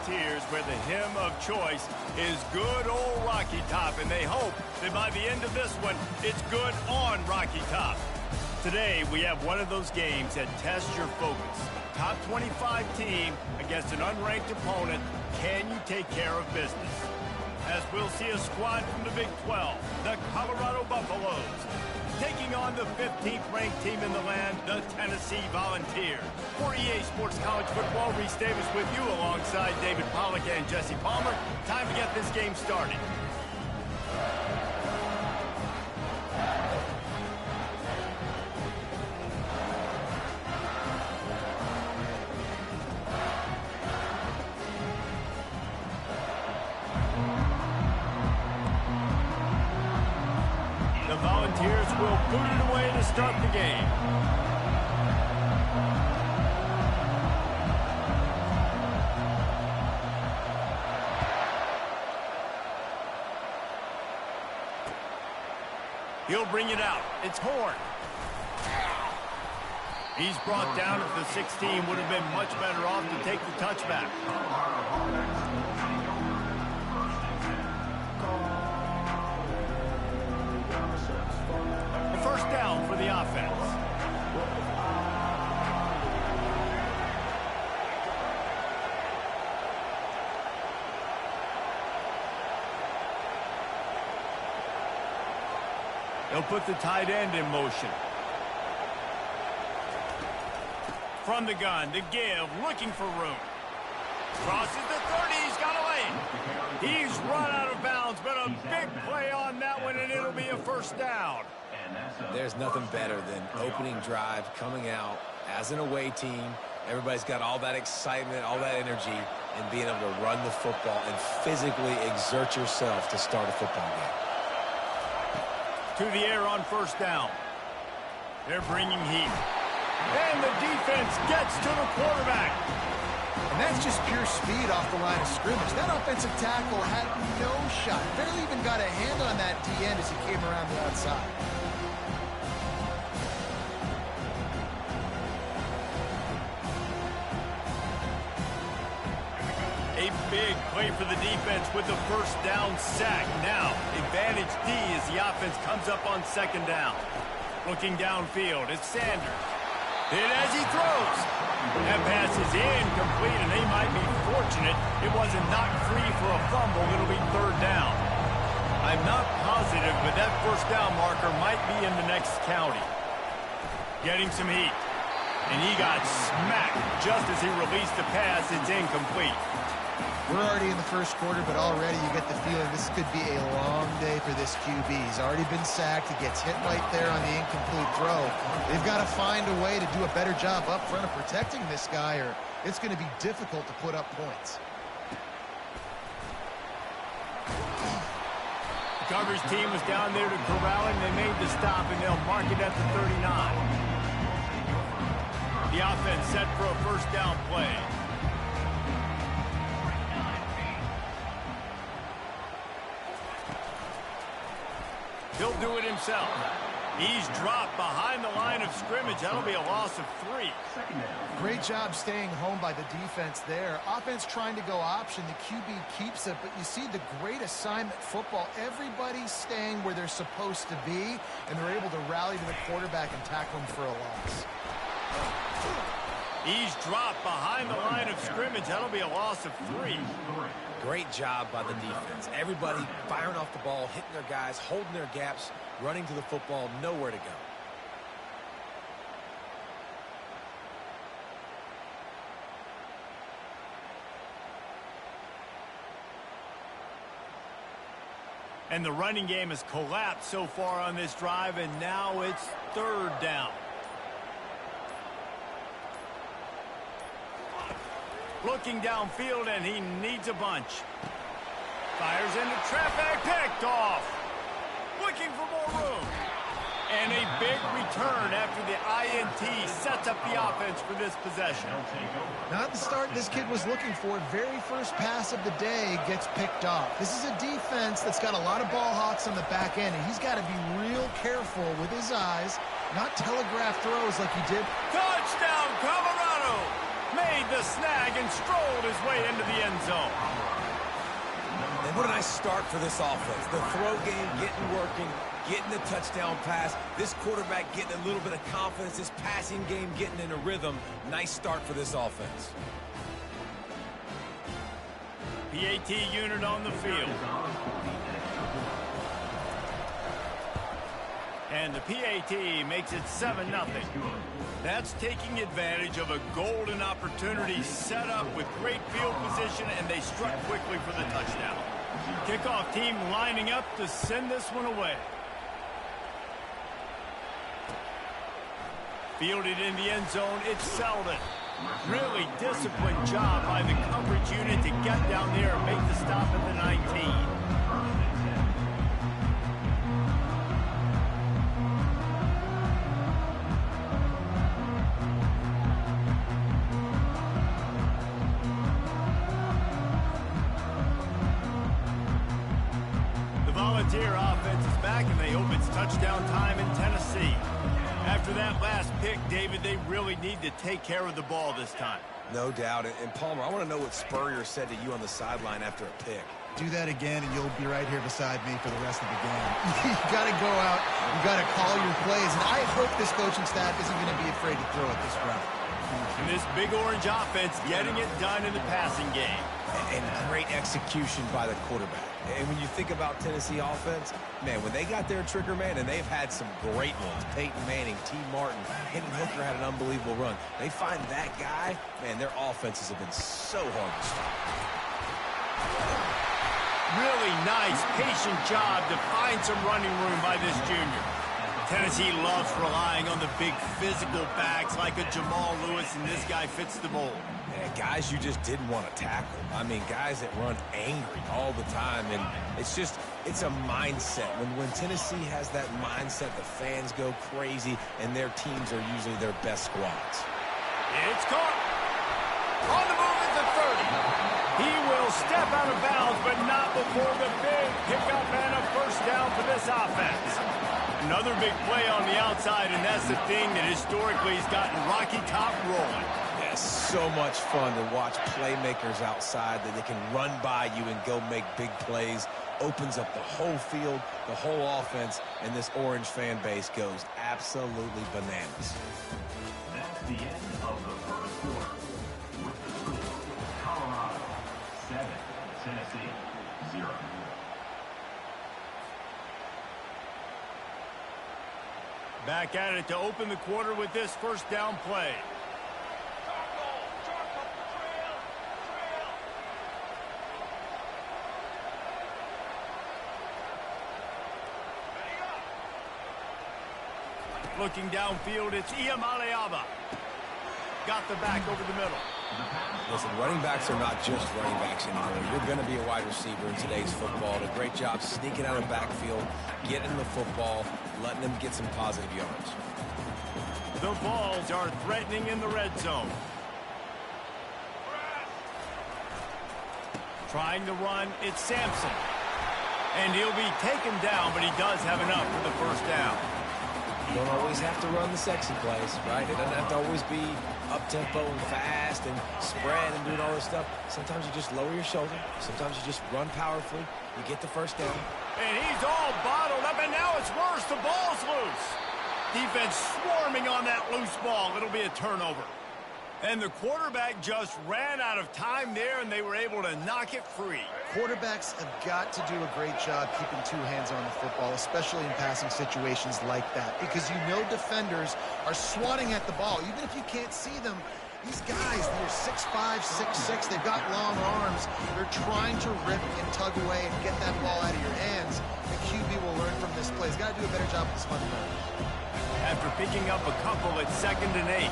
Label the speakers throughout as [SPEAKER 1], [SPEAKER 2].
[SPEAKER 1] Volunteers, where the hymn of choice is good old Rocky Top, and they hope that by the end of this one, it's good on Rocky Top. Today, we have one of those games that tests your focus. Top 25 team against an unranked opponent. Can you take care of business? As we'll see a squad from the Big 12, the Colorado Buffaloes, taking on the 15th ranked team in the land, the Tennessee Volunteers. For EA Sports College Football, Reese Davis with you alongside David Pollack and Jesse Palmer. Time to get this game started. The Volunteers will boot it away to start the game. He'll bring it out. It's Horn. He's brought down at the 16. Would have been much better off to take the touchback. First down for the offense. They'll put the tight end in motion. From the gun, to give, looking for room. Crosses the 30, he's got a lane. He's run out of bounds, but a big play on that one, and it'll be a first down.
[SPEAKER 2] There's nothing better than opening drive, coming out as an away team. Everybody's got all that excitement, all that energy, and being able to run the football and physically exert yourself to start a football game.
[SPEAKER 1] To the air on first down. They're bringing heat. And the defense gets to the quarterback.
[SPEAKER 3] And that's just pure speed off the line of scrimmage. That offensive tackle had no shot. Barely even got a hand on that D-end as he came around the outside.
[SPEAKER 1] A big play for the defense with the first down sack. Now, advantage D as the offense comes up on second down. Looking downfield, it's Sanders. Hit as he throws. That pass is incomplete, and they might be fortunate it wasn't knocked free for a fumble. It'll be third down. I'm not positive, but that first down marker might be in the next county. Getting some heat. And he got smacked just as he released the pass. It's incomplete.
[SPEAKER 3] We're already in the first quarter, but already you get the feeling this could be a long day for this QB. He's already been sacked. He gets hit right there on the incomplete throw. They've got to find a way to do a better job up front of protecting this guy, or it's going to be difficult to put up points.
[SPEAKER 1] The coverage team was down there to corral him. They made the stop, and they'll mark it at the 39. The offense set for a first down play. He'll do it himself. He's dropped behind the line of scrimmage. That'll be a loss of 3.
[SPEAKER 3] Great job staying home by the defense there. Offense trying to go option. The QB keeps it, but you see the great assignment football. Everybody's staying where they're supposed to be, and they're able to rally to the quarterback and tackle him for a loss.
[SPEAKER 1] He's dropped behind the line of scrimmage. That'll be a loss of 3.
[SPEAKER 2] Great job by the defense. Everybody firing off the ball, hitting their guys, holding their gaps, running to the football, nowhere to go.
[SPEAKER 1] And the running game has collapsed so far on this drive, and now it's third down. Looking downfield, and he needs a bunch. Fires into traffic, picked off. Looking for more room. And a big return after the INT sets up the offense for this possession.
[SPEAKER 3] Not the start this kid was looking for. Very first pass of the day gets picked off. This is a defense that's got a lot of ball hawks on the back end, and he's got to be real careful with his eyes, not telegraph throws like he did.
[SPEAKER 1] Touchdown, Colorado! made the snag and strolled his way into the end zone.
[SPEAKER 2] And what a nice start for this offense. The throw game getting working, getting the touchdown pass. This quarterback getting a little bit of confidence. This passing game getting in a rhythm. Nice start for this offense.
[SPEAKER 1] PAT unit on the field. And the PAT makes it 7-0. That's taking advantage of a golden opportunity set up with great field position, and they struck quickly for the touchdown. Kickoff team lining up to send this one away. Fielded in the end zone, it's Selden. Really disciplined job by the coverage unit to get down there and make the stop at the 19. Volunteer offense is back, and they hope it's touchdown time in Tennessee. After that last pick, David, they really need to take care of the ball this time.
[SPEAKER 2] No doubt. And Palmer, I want to know what Spurrier said to you on the sideline after a pick.
[SPEAKER 3] Do that again, and you'll be right here beside me for the rest of the game. You got to go out. You got to call your plays, and I hope this coaching staff isn't going to be afraid to throw it this route.
[SPEAKER 1] And this big orange offense getting it done in the passing game.
[SPEAKER 2] And great execution by the quarterback. And when you think about Tennessee offense, man, when they got their trigger man, and they've had some great ones, Peyton Manning, T. Martin, Hendon Hooker had an unbelievable run. They find that guy, man, their offenses have been so hard to stop.
[SPEAKER 1] Really nice, patient job to find some running room by this junior. Tennessee loves relying on the big physical backs like a Jamal Lewis, and this guy fits the mold.
[SPEAKER 2] Yeah, guys you just didn't want to tackle. I mean, guys that run angry all the time, and it's a mindset. When Tennessee has that mindset, the fans go crazy, and their teams are usually their best squads.
[SPEAKER 1] It's caught. On the move at the 30. He will step out of bounds, but not before the big pickup and a first down for this offense. Another big play on the outside, and that's the thing that historically has gotten Rocky Top rolling.
[SPEAKER 2] Yeah, so much fun to watch playmakers outside that they can run by you and go make big plays. Opens up the whole field, the whole offense, and this orange fan base goes absolutely bananas.
[SPEAKER 4] That's the end of the first quarter. With the score, Colorado 7, Tennessee 0.
[SPEAKER 1] Back at it to open the quarter with this first down play. Looking downfield, it's Ncaa. Got the back over the middle.
[SPEAKER 2] Listen, running backs are not just running backs anymore. You're going to be a wide receiver in today's football. A great job sneaking out of the backfield, getting the football, letting them get some positive yards.
[SPEAKER 1] The Vols are threatening in the red zone. Trying to run, it's Sampson. And he'll be taken down, but he does have enough for the first down.
[SPEAKER 2] You don't always have to run the sexy plays, right? It doesn't have to always be up-tempo and fast and spread and doing all this stuff. Sometimes you just lower your shoulder. Sometimes you just run powerfully. You get the first down.
[SPEAKER 1] And he's all bottled up, and now it's worse. The ball's loose. Defense swarming on that loose ball. It'll be a turnover. And the quarterback just ran out of time there, and they were able to knock it free.
[SPEAKER 3] Quarterbacks have got to do a great job keeping two hands on the football, especially in passing situations like that, because you know defenders are swatting at the ball. Even if you can't see them, these guys, they're 6'5", 6'6", they've got long arms. They're trying to rip and tug away and get that ball out of your hands. The QB will learn from this play. He's got to do a better job with this money ball.
[SPEAKER 1] After picking up a couple at 2nd and 8.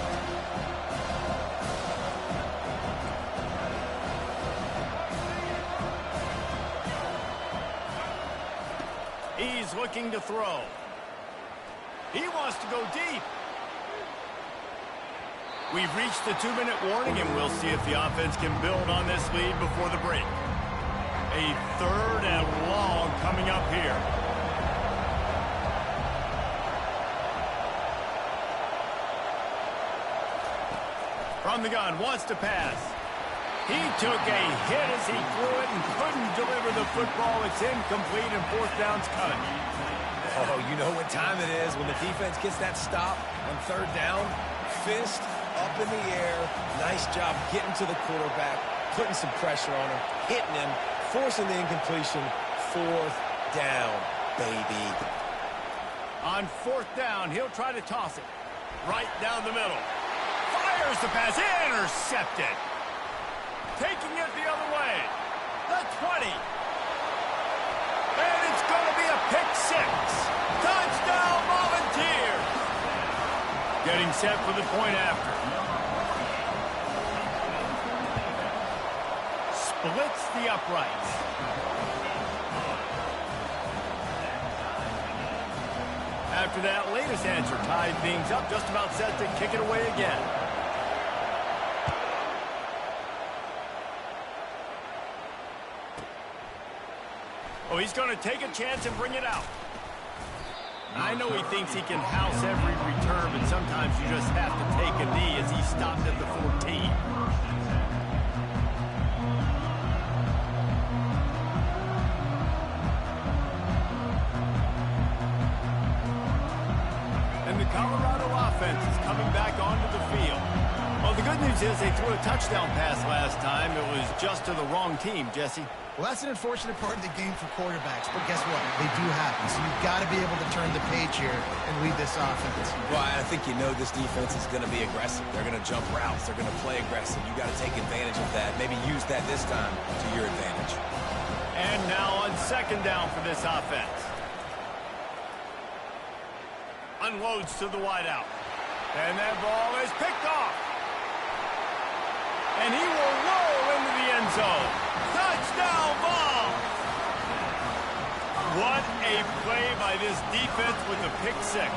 [SPEAKER 1] He's looking to throw. He wants to go deep. We've reached the 2-minute warning, and we'll see if the offense can build on this lead before the break. A 3rd and long coming up here. From the gun, wants to pass. He took a hit as he threw it and couldn't deliver the football. It's incomplete and fourth down's coming.
[SPEAKER 2] Oh, you know what time it is when the defense gets that stop on third down. Fist up in the air. Nice job getting to the quarterback, putting some pressure on him, hitting him, forcing the incompletion. Fourth down, baby.
[SPEAKER 1] On fourth down, he'll try to toss it. Right down the middle. Fires the pass. Intercepted. Taking it the other way. The 20. And it's going to be a pick six. Touchdown, Volunteers. Getting set for the point after. Splits the uprights. After that latest answer tied things up, just about set to kick it away again. Oh, he's going to take a chance and bring it out. I know he thinks he can house every return, but sometimes you just have to take a knee as he stopped at the 14. And the Colorado offense is coming back onto the field. Well, the good news is they threw a touchdown pass last time. It was just to the wrong team, Jesse.
[SPEAKER 3] Well, that's an unfortunate part of the game for quarterbacks, but guess what? They do happen, so you've got to be able to turn the page here and lead this offense.
[SPEAKER 2] Well, I think you know this defense is going to be aggressive. They're going to jump routes. They're going to play aggressive. You got to take advantage of that. Maybe use that this time to your advantage.
[SPEAKER 1] And now on second down for this offense. Unloads to the wideout. And that ball is picked off. And he will roll into the end zone. Touchdown ball! What a play by this defense with the pick six.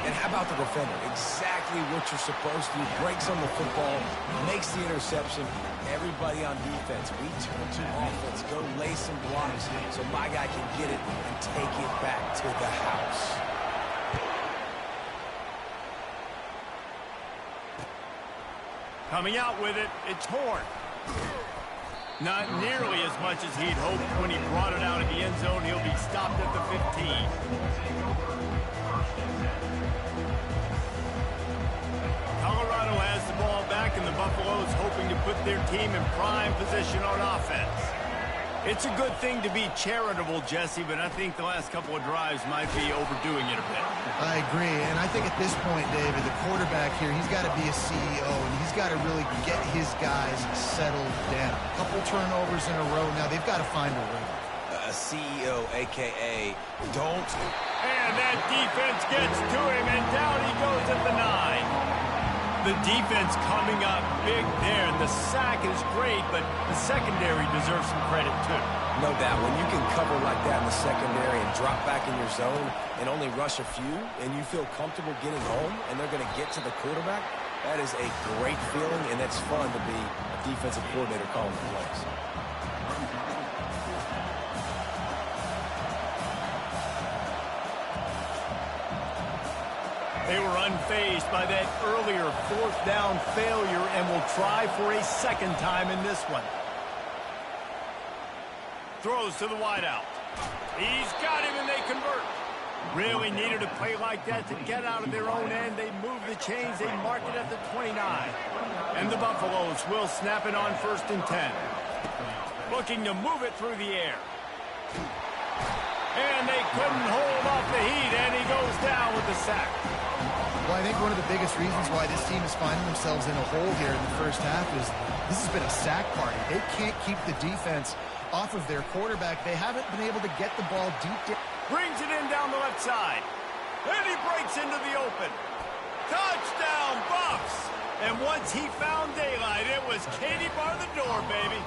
[SPEAKER 2] And how about the defender? Exactly what you're supposed to do. Breaks on the football, makes the interception. Everybody on defense, we turn to offense. Go lay some blocks so my guy can get it and take it back to the house.
[SPEAKER 1] Coming out with it, it's Horn. Not nearly as much as he'd hoped when he brought it out of the end zone. He'll be stopped at the 15. Colorado has the ball back, and the Buffaloes hoping to put their team in prime position on offense. It's a good thing to be charitable, Jesse, but I think the last couple of drives might be overdoing it a bit.
[SPEAKER 3] I agree, and I think at this point, David, the quarterback here, he's got to be a CEO, and he's got to really get his guys settled down. A couple turnovers in a row now. They've got to find a rhythm.
[SPEAKER 2] A CEO, a.k.a. don't.
[SPEAKER 1] And that defense gets to him, and down he goes at the 9. The defense coming up big there, and the sack is great, but the secondary deserves some credit, too.
[SPEAKER 2] No doubt. When you can cover like that in the secondary and drop back in your zone and only rush a few, and you feel comfortable getting home, and they're going to get to the quarterback, that is a great feeling, and it's fun to be a defensive coordinator calling the plays.
[SPEAKER 1] They were unfazed by that earlier fourth down failure and will try for a second time in this one. Throws to the wideout. He's got him, and they convert. Really needed a play like that to get out of their own end. They move the chains. They mark it at the 29. And the Buffaloes will snap it on 1st and 10. Looking to move it through the air. And they couldn't hold off the heat, and he goes down with the sack.
[SPEAKER 3] Well, I think one of the biggest reasons why this team is finding themselves in a hole here in the first half is this has been a sack party. They can't keep the defense off of their quarterback. They haven't been able to get the ball deep down.
[SPEAKER 1] Brings it in down the left side. And he breaks into the open. Touchdown, Buffs! And once he found daylight, it was Katie bar the door, baby.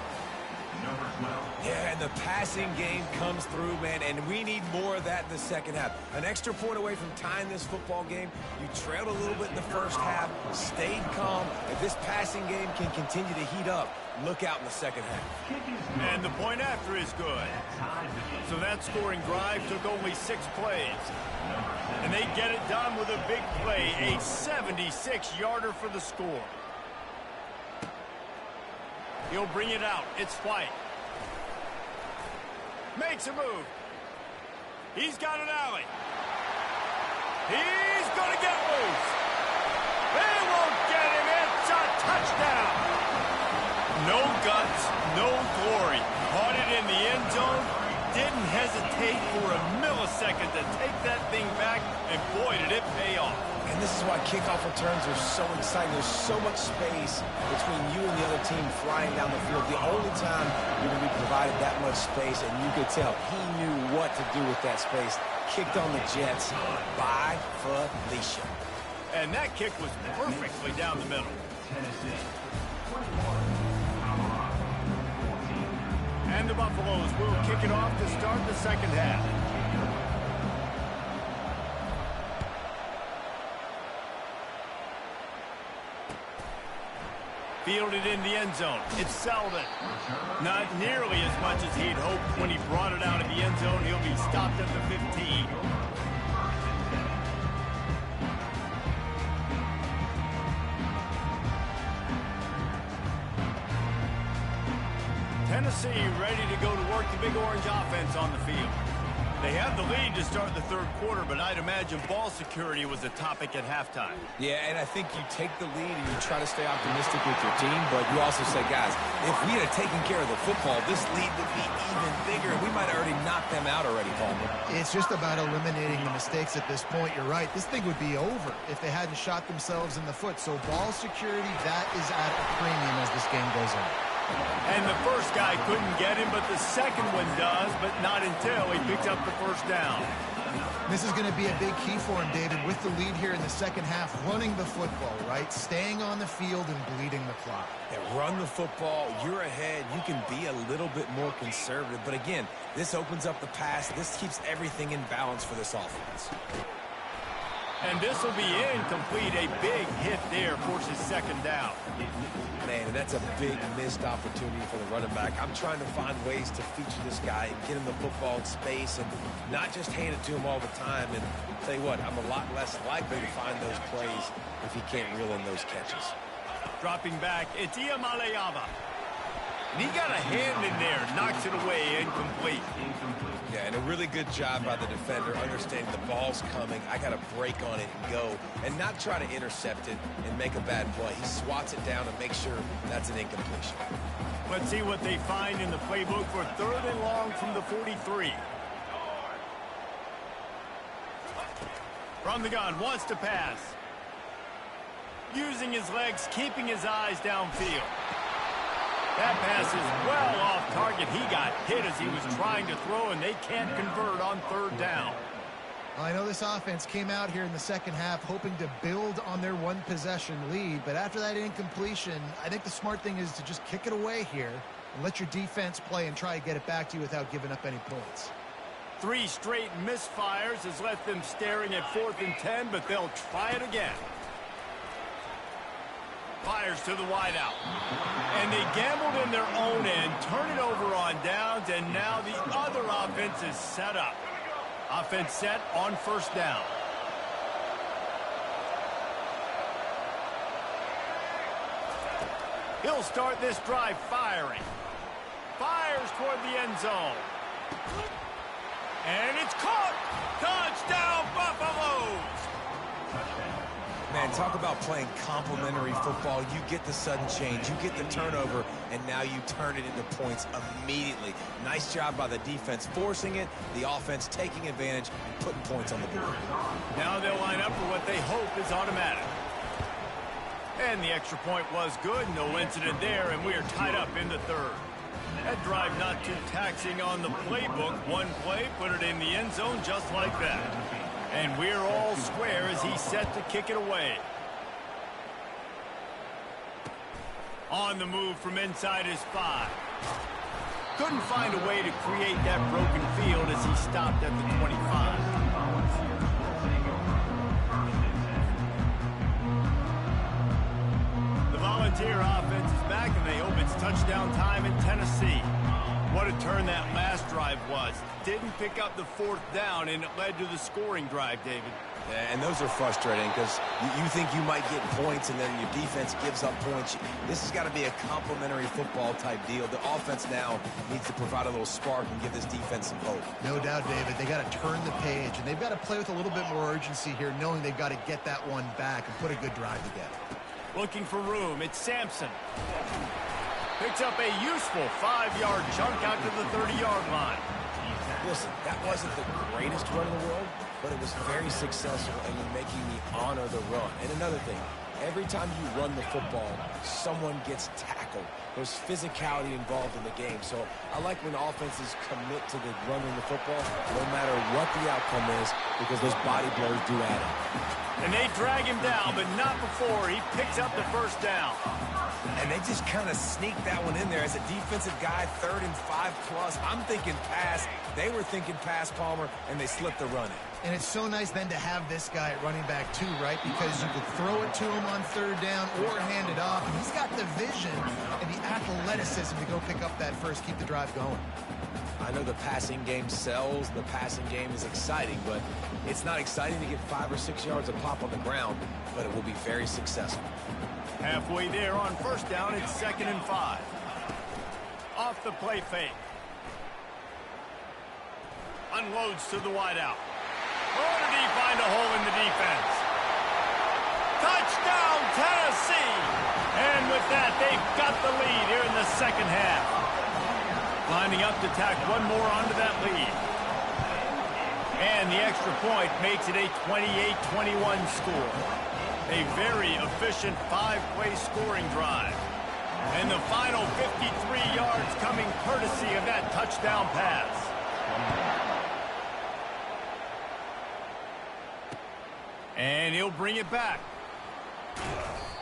[SPEAKER 2] Yeah, and the passing game comes through, man, and we need more of that in the second half. An extra point away from tying this football game. You trailed a little bit in the first half, stayed calm. If this passing game can continue to heat up, look out in the second half.
[SPEAKER 1] And the point after is good. So that scoring drive took only 6 plays. And they get it done with a big play, a 76-yarder for the score. He'll bring it out. It's White. Makes a move. He's got an alley. He's going to get loose. They won't get him. It's a touchdown. No guts, no glory. Caught it in the end zone. Didn't hesitate for a millisecond to take that thing back, and boy, did it pay off.
[SPEAKER 2] And this is why kickoff returns are so exciting. There's so much space between you and the other team flying down the field. The only time you're going to be provided that much space, and you could tell he knew what to do with that space. Kicked on the Jets by Felicia.
[SPEAKER 1] And that kick was perfectly down the middle.
[SPEAKER 4] Tennessee, 21.
[SPEAKER 1] And the Buffaloes will kick it off to start the second half. Fielded in the end zone. It's Selden. Not nearly as much as he'd hoped when he brought it out of the end zone. He'll be stopped at the 15. Tennessee ready to go to work the Big Orange offense on the field. They have the lead to start the third quarter, but I'd imagine ball security was a topic at halftime.
[SPEAKER 2] Yeah, and I think you take the lead and you try to stay optimistic with your team, but you also say, guys, if we had taken care of the football, this lead would be even bigger. We might have already knocked them out already, Palmer.
[SPEAKER 3] It's just about eliminating the mistakes at this point. You're right. This thing would be over if they hadn't shot themselves in the foot. So ball security, that is at a premium as this game goes on.
[SPEAKER 1] And the first guy couldn't get him, but the second one does, but not until he picks up the first down.
[SPEAKER 3] This is going to be a big key for him, David, with the lead here in the second half, running the football, right? Staying on the field and bleeding the clock.
[SPEAKER 2] Yeah, run the football. You're ahead. You can be a little bit more conservative. But again, this opens up the pass. This keeps everything in balance for this offense.
[SPEAKER 1] And this will be incomplete. A big hit there forces second down.
[SPEAKER 2] Man, that's a big missed opportunity for the running back. I'm trying to find ways to feature this guy and get him the football in space and not just hand it to him all the time. And I'll tell you what, I'm a lot less likely to find those plays if he can't reel in those catches.
[SPEAKER 1] Dropping back, it's Iamaleava. And he got a hand in there, knocks it away, incomplete.
[SPEAKER 2] Yeah, and a really good job by the defender, understanding the ball's coming. I got to break on it and go, and not try to intercept it and make a bad play. He swats it down and makes sure that's an incompletion.
[SPEAKER 1] Let's see what they find in the playbook for third and long from the 43. From the gun, wants to pass. Using his legs, keeping his eyes downfield. That pass is well off target. He got hit as he was trying to throw, and they can't convert on third down.
[SPEAKER 3] I know this offense came out here in the second half hoping to build on their one-possession lead, but after that incompletion, I think the smart thing is to just kick it away here and let your defense play and try to get it back to you without giving up any points.
[SPEAKER 1] 3 straight misfires has left them staring at 4th and 10, but they'll try it again. Fires to the wideout. And they gambled in their own end, turn it over on downs, and now the other offense is set up. Offense set on first down. He'll start this drive firing. Fires toward the end zone. And it's caught. Touchdown, Buffaloes.
[SPEAKER 2] Man, talk about playing complementary football. You get the sudden change, you get the turnover, and now you turn it into points immediately. Nice job by the defense forcing it, the offense taking advantage and putting points on the board.
[SPEAKER 1] Now they'll line up for what they hope is automatic. And the extra point was good. No incident there, and we are tied up in the third. That drive not too taxing on the playbook. One play, put it in the end zone just like that. And we're all square as he's set to kick it away. On the move from inside his 5. Couldn't find a way to create that broken field as he stopped at the 25. The Volunteer offense is back, and they hope it's touchdown time in Tennessee. What a turn that last drive was. Didn't pick up the 4th down, and it led to the scoring drive, David.
[SPEAKER 2] And those are frustrating because you think you might get points and then your defense gives up points. This has got to be a complementary football type deal. The offense now needs to provide a little spark and give this defense some hope.
[SPEAKER 3] No doubt, David. They got to turn the page, and they've got to play with a little bit more urgency here, knowing they've got to get that one back and put a good drive together.
[SPEAKER 1] Looking for room. It's Sampson. Picks up a useful 5-yard chunk out to the 30-yard line.
[SPEAKER 2] Listen, that wasn't the greatest run in the world, but it was very successful, and you're making me honor the run. And another thing, every time you run the football, someone gets tackled. There's physicality involved in the game. So I like when offenses commit to the running the football, no matter what the outcome is, because those body blows do add up.
[SPEAKER 1] And they drag him down, but not before he picks up the first down.
[SPEAKER 2] And they just kind of sneak that one in there as a defensive guy, 3rd and 5+. I'm thinking pass. They were thinking pass, Palmer, and they slipped the run in.
[SPEAKER 3] And it's so nice then to have this guy at running back too, right? Because you could throw it to him on 3rd down or hand it off. And he's got the vision and the athleticism to go pick up that first, keep the drive going.
[SPEAKER 2] I know the passing game sells, the passing game is exciting, but it's not exciting to get 5 or 6 yards of pop on the ground, but it will be very successful.
[SPEAKER 1] Halfway there on first down, it's 2nd and 5. Off the play fake. Unloads to the wideout. Oh, did he find a hole in the defense? Touchdown, Tennessee! And with that, they've got the lead here in the second half. Lining up to tack one more onto that lead. And the extra point makes it a 28-21 score. A very efficient 5-play scoring drive. And the final 53 yards coming courtesy of that touchdown pass. And he'll bring it back.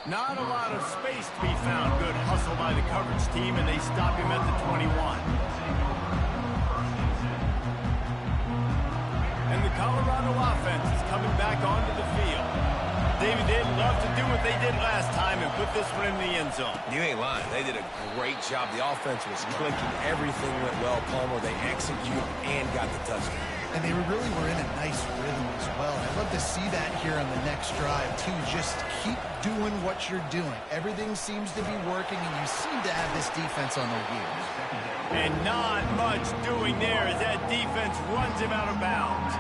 [SPEAKER 1] Not a lot of space to be found. Good hustle by the coverage team, and they stop him at the 21. And the Colorado offense is coming back onto the field. David, they'd love to do what they did last time and put this one in the end zone.
[SPEAKER 2] You ain't lying. They did a great job. The offense was clicking. Everything went well, Palmer. They executed and got the touchdown.
[SPEAKER 3] And they really were in a nice rhythm as well. I'd love to see that here on the next drive, too. Just keep doing what you're doing. Everything seems to be working, and you seem to have this defense on their heels.
[SPEAKER 1] And not much doing there as that defense runs him out of bounds.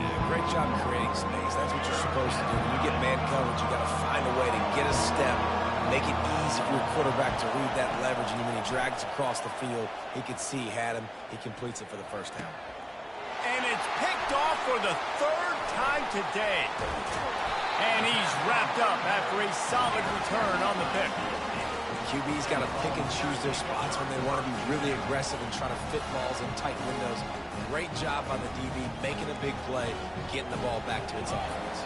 [SPEAKER 2] Yeah, great job creating space. That's what you're supposed to do. When you get man coverage, you got to find a way to get a step, make it easy for your quarterback to read that leverage, and when he drags across the field, he could see he had him. He completes it for the first down.
[SPEAKER 1] And it's picked off for the 3rd time today. And he's wrapped up after a solid return on the pick.
[SPEAKER 2] QB's got to pick and choose their spots when they want to be really aggressive and try to fit balls in tight windows. Great job by the DB, making a big play, getting the ball back to its offense.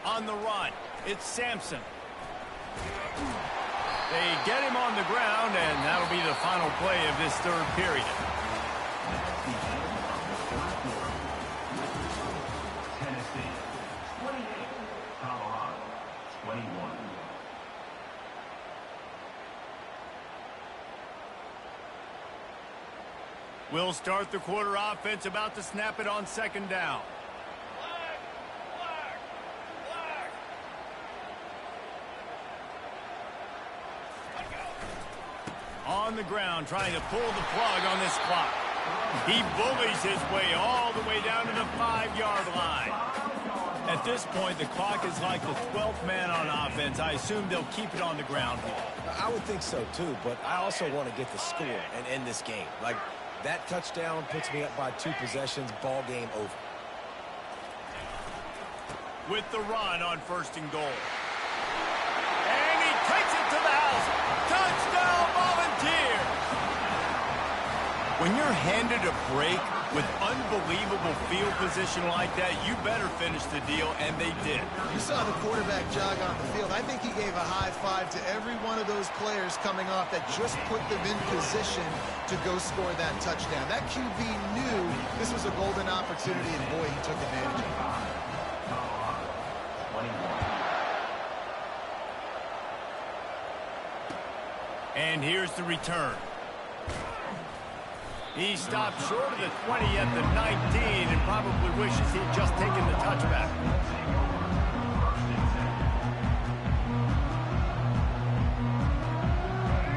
[SPEAKER 1] On the run, it's Sampson. They get him on the ground, and that'll be the final play of this 3rd period.
[SPEAKER 4] Tennessee 28, Colorado 21.
[SPEAKER 1] We'll start the quarter offense, about to snap it on 2nd down. On the ground, trying to pull the plug on this clock. He bullies his way all the way down to the 5-yard line. At this point, the clock is like the 12th man on offense. I assume they'll keep it on the ground here.
[SPEAKER 2] I would think so, too, but I also want to get the score and end this game. Like, that touchdown puts me up by 2 possessions, ball game over.
[SPEAKER 1] With the run on 1st and goal. And he takes it to the house. Touchdown, Volunteers! When you're handed a break with unbelievable field position like that, you better finish the deal, and they did.
[SPEAKER 3] You saw the quarterback jog on the field. I think he gave a high five to every one of those players coming off that just put them in position to go score that touchdown. That QB knew this was a golden opportunity, and boy, he took advantage of it.
[SPEAKER 1] And here's the return. He stopped short of the 20 at the 19 and probably wishes he'd just taken the touchback.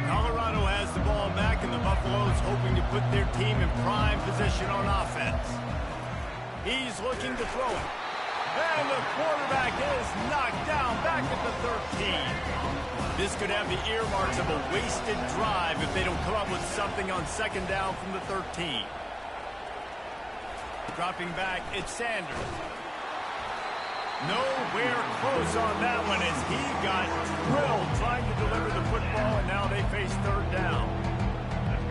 [SPEAKER 1] Colorado has the ball back, and the Buffaloes hoping to put their team in prime position on offense. He's looking to throw it. And the quarterback is knocked down back at the 13. This could have the earmarks of a wasted drive if they don't come up with something on second down from the 13. Dropping back, it's Sanders. Nowhere close on that one as he got drilled trying to deliver the football, and now they face third down.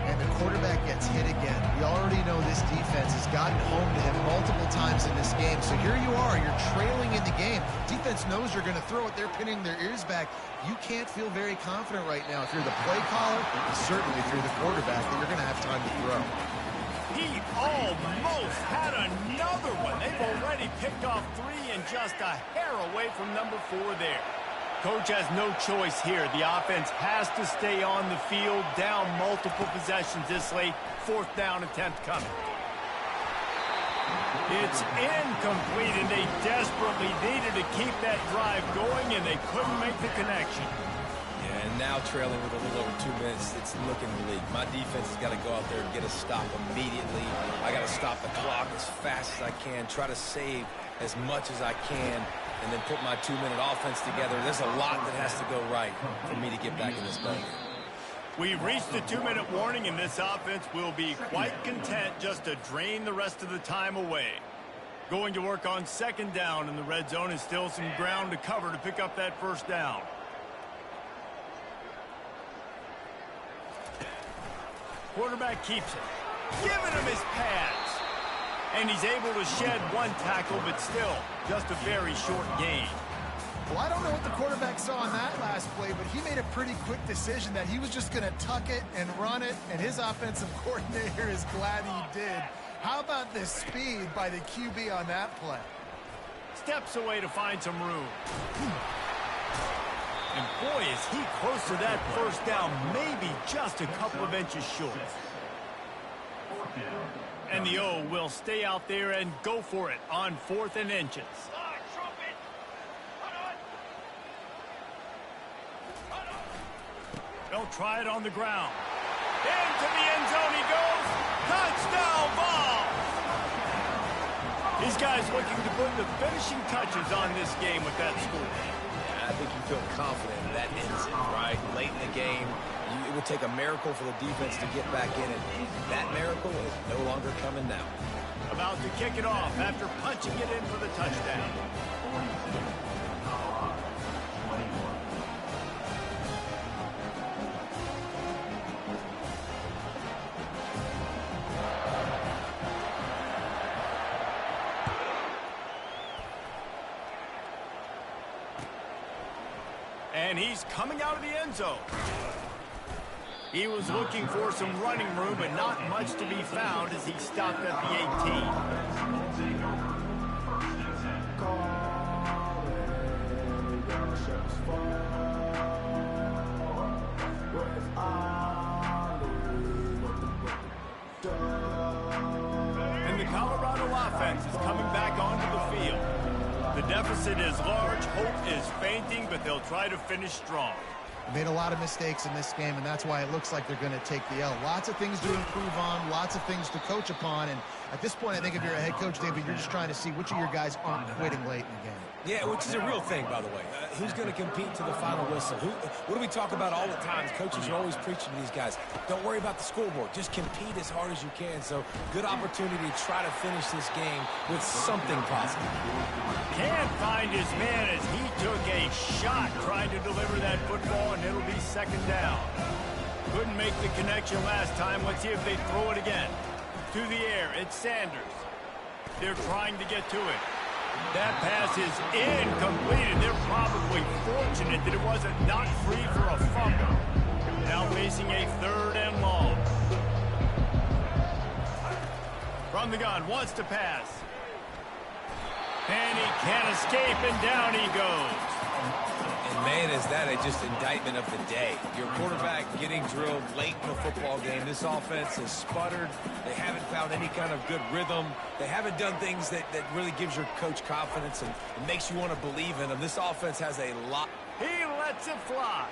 [SPEAKER 3] And the quarterback gets hit again. We already know this defense has gotten home to him multiple times in this game. So here you are, you're trailing in the game. Defense knows you're going to throw it. They're pinning their ears back. You can't feel very confident right now if you're the play caller, and certainly if you're the quarterback, that you're going to have time to throw.
[SPEAKER 1] He almost had another one. They've already picked off 3 and just a hair away from number 4 there. Coach has no choice here. The offense has to stay on the field, down multiple possessions this late. 4th down attempt coming. It's incomplete, and they desperately needed to keep that drive going, and they couldn't make the connection.
[SPEAKER 2] Yeah, and now trailing with a little over 2 minutes, it's looking bleak. My defense has got to go out there and get a stop immediately. I got to stop the clock as fast as I can, try to save as much as I can, and then put my 2-minute offense together. There's a lot that has to go right for me to get back in this ball game.
[SPEAKER 1] We've reached the 2-minute warning, and this offense will be quite content just to drain the rest of the time away. Going to work on second down, and the red zone is still some ground to cover to pick up that first down. Quarterback keeps it, giving him his pads. And he's able to shed 1 tackle, but still just a very short gain.
[SPEAKER 5] Well, I don't know what the quarterback saw on that last play, but he made a pretty quick decision that he was just going to tuck it and run it, and his offensive coordinator is glad he did. How about the speed by the QB on that play?
[SPEAKER 1] Steps away to find some room. And boy, is he close to that first down, maybe just a couple of inches short. And the O will stay out there and go for it on 4th and inches. They'll try it on the ground. Into the end zone he goes. Touchdown ball! These guys looking to put the finishing touches on this game with that score.
[SPEAKER 2] I think you feel confident that ends it, right? Late in the game, it would take a miracle for the defense to get back in it. That miracle is no longer coming now.
[SPEAKER 1] About to kick it off after punching it in for the touchdown. And he's coming out of the end zone. He was looking for some running room, but not much to be found as he stopped at the 18. And the Colorado offense is coming back onto the field. The deficit is large, hope is fainting, but they'll try to finish strong.
[SPEAKER 3] Made a lot of mistakes in this game, and that's why it looks like they're going to take the L. Lots of things to improve on, lots of things to coach upon, and at this point, I think if you're a head coach, David, you're just trying to see which of your guys aren't quitting late in the game.
[SPEAKER 2] Yeah, which is a real thing, by the way. Who's going to compete to the final whistle? What do we talk about all the time? Coaches are always preaching to these guys. Don't worry about the scoreboard. Just compete as hard as you can. So, good opportunity to try to finish this game with something positive.
[SPEAKER 1] Can't find his man as he took a shot trying to deliver that football, and it'll be second down. Couldn't make the connection last time. Let's see if they throw it again. To the air, it's Sanders. They're trying to get to it. That pass is incomplete, and they're probably fortunate that it wasn't knocked free for a fumble. Now facing a 3rd and long. From the gun, wants to pass. And he can't escape, and down he goes.
[SPEAKER 2] And Man, is that just indictment of the day. Your quarterback getting drilled late in the football game. This offense has sputtered. They haven't found any kind of good rhythm. They haven't done things that really gives your coach confidence and makes you want to believe in them. This offense has a lot.
[SPEAKER 1] He lets it fly.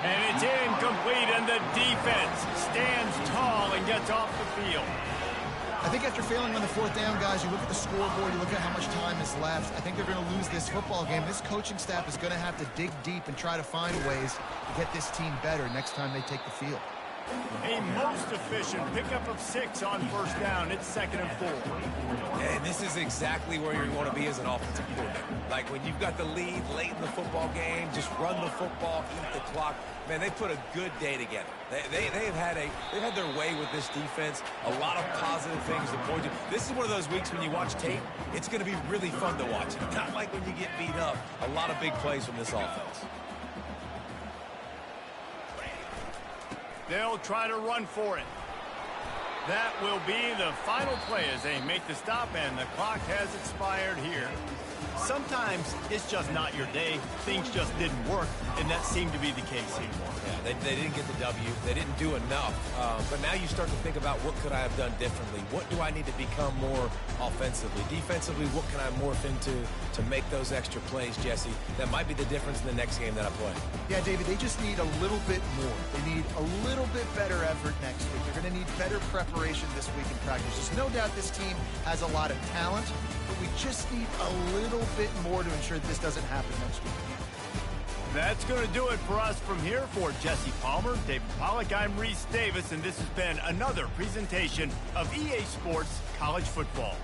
[SPEAKER 1] And it's incomplete, and the defense stands tall and gets off the field.
[SPEAKER 5] I think after failing on the fourth down, guys, you look at the scoreboard, you look at how much time is left. I think they're going to lose this football game. This coaching staff is going to have to dig deep and try to find ways to get this team better next time they take the field.
[SPEAKER 1] A most efficient pickup of 6 on first down. It's 2nd and 4.
[SPEAKER 2] And this is exactly where you want to be as an offensive coordinator. Like when you've got the lead late in the football game, just run the football, eat the clock. Man, they put a good day together. They've had their way with this defense. A lot of positive things to point to. This is one of those weeks when you watch tape, it's going to be really fun to watch. Not like when you get beat up. A lot of big plays from this offense.
[SPEAKER 1] They'll try to run for it. That will be the final play as they make the stop, and the clock has expired here. Sometimes it's just not your day. Things just didn't work, and that seemed to be the case here.
[SPEAKER 2] Yeah, they didn't get the W. They didn't do enough. But now you start to think about what could I have done differently? What do I need to become more offensively? Defensively, what can I morph into to make those extra plays, Jesse? That might be the difference in the next game that I play.
[SPEAKER 3] Yeah, David, they just need a little bit more. They need a little bit better effort next week. They're going to need better preparation this week in practice. There's no doubt this team has a lot of talent, but we just need a little bit more to ensure that this doesn't happen next week.
[SPEAKER 1] That's going to do it for us from here. For Jesse Palmer, David Pollack, I'm Reese Davis, and this has been another presentation of EA Sports College Football.